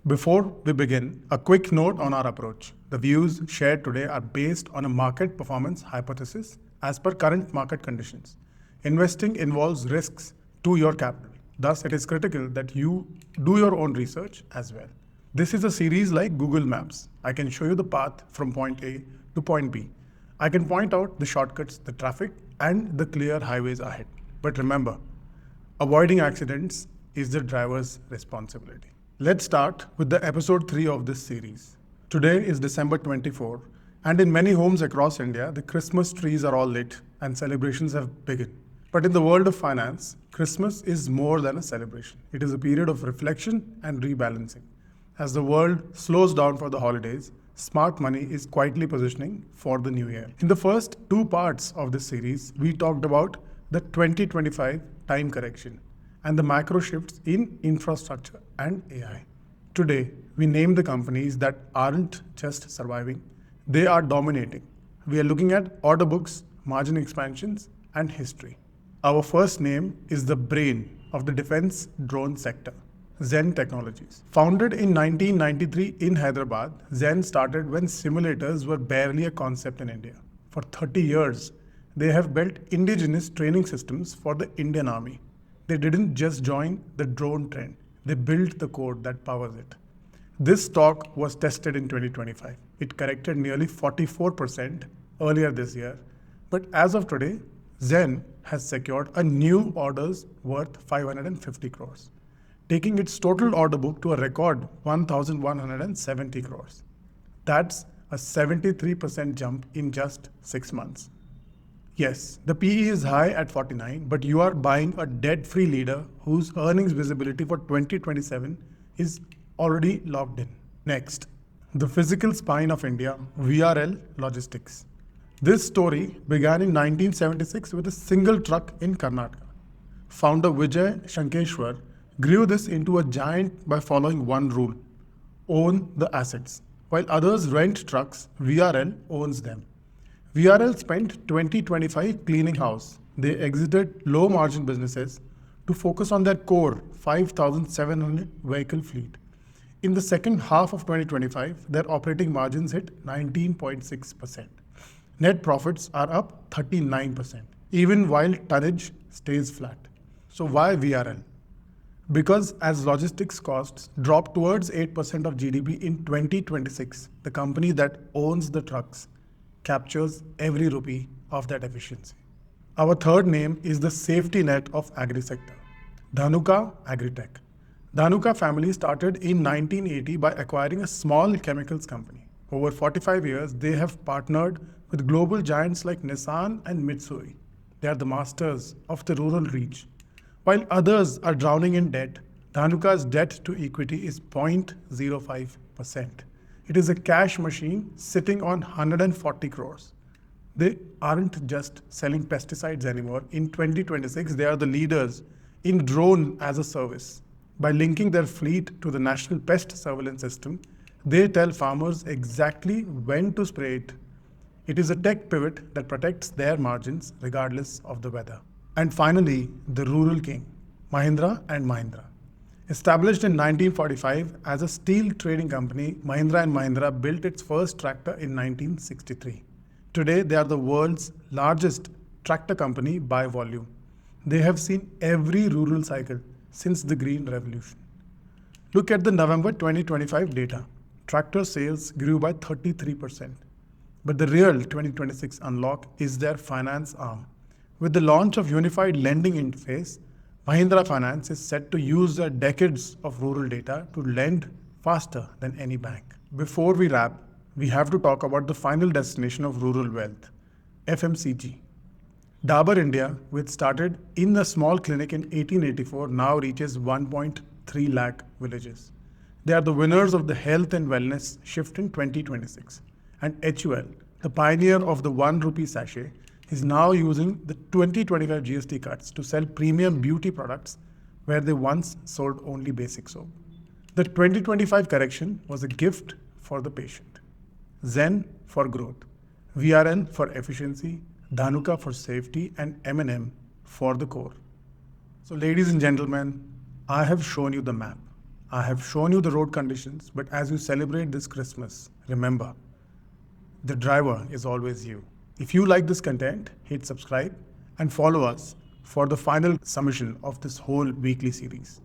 Before we begin, a quick note on our approach. The views shared today are based on a market performance hypothesis as per current market conditions. Investing involves risks to your capital. Thus, it is critical that you do your own research as well. This is a series like Google Maps. I can show you the path from point A to point B. I can point out the shortcuts, the traffic, and the clear highways ahead. But remember, avoiding accidents is the driver's responsibility. Let's start with the episode 3 of this series. Today is December 24, and in many homes across India, the Christmas trees are all lit and celebrations have begun. But in the world of finance, Christmas is more than a celebration. It is a period of reflection and rebalancing. As the world slows down for the holidays, smart money is quietly positioning for the new year. In the first two parts of this series, we talked about the 2025 time correction and the macro shifts in infrastructure and AI. Today, we name the companies that aren't just surviving, they are dominating. We are looking at order books, margin expansions, and history. Our first name is the brain of the defense drone sector, Zen Technologies. Founded in 1993 in Hyderabad, Zen started when simulators were barely a concept in India. For 30 years, they have built indigenous training systems for the Indian Army. They didn't just join the drone trend, they built the code that powers it. This stock was tested in 2025. It corrected nearly 44% earlier this year. But as of today, Zen has secured a new orders worth 550 crores, taking its total order book to a record 1,170 crores. That's a 73% jump in just 6 months. Yes, the PE is high at 49, but you are buying a debt-free leader whose earnings visibility for 2027 is already locked in. Next, the physical spine of India, VRL Logistics. This story began in 1976 with a single truck in Karnataka. Founder Vijay Shankeshwar grew this into a giant by following one rule: own the assets. While others rent trucks, VRL owns them. VRL spent 2025 cleaning house. They exited low margin businesses to focus on their core 5,700 vehicle fleet. In the second half of 2025, their operating margins hit 19.6%. Net profits are up 39%, even while tonnage stays flat. So why VRL? Because as logistics costs drop towards 8% of GDP in 2026, the company that owns the trucks captures every rupee of that efficiency. Our third name is the safety net of agri-sector, Dhanuka Agritech. Dhanuka family started in 1980 by acquiring a small chemicals company. Over 45 years, they have partnered with global giants like Nissan and Mitsui. They are the masters of the rural reach. While others are drowning in debt, Dhanuka's debt to equity is 0.05%. It is a cash machine sitting on 140 crores. They aren't just selling pesticides anymore. In 2026, they are the leaders in drone as a service. By linking their fleet to the National Pest Surveillance System, they tell farmers exactly when to spray it. It is a tech pivot that protects their margins regardless of the weather. And finally, the rural king, Mahindra and Mahindra. Established in 1945 as a steel trading company, Mahindra and Mahindra built its first tractor in 1963. Today, they are the world's largest tractor company by volume. They have seen every rural cycle since the Green Revolution. Look at the November 2025 data. Tractor sales grew by 33%. But the real 2026 unlock is their finance arm. With the launch of unified lending interface, Mahindra Finance is set to use their decades of rural data to lend faster than any bank. Before we wrap, we have to talk about the final destination of rural wealth, FMCG. Dabur India, which started in a small clinic in 1884, now reaches 1.3 lakh villages. They are the winners of the health and wellness shift in 2026. And HUL, the pioneer of the 1 rupee sachet, is now using the 2025 GST cuts to sell premium beauty products where they once sold only basic soap. The 2025 correction was a gift for the patient. Zen for growth, VRL for efficiency, Dhanuka for safety, and M&M for the core. So ladies and gentlemen, I have shown you the map. I have shown you the road conditions, but as you celebrate this Christmas, remember, the driver is always you. If you like this content, hit subscribe and follow us for the final submission of this whole weekly series.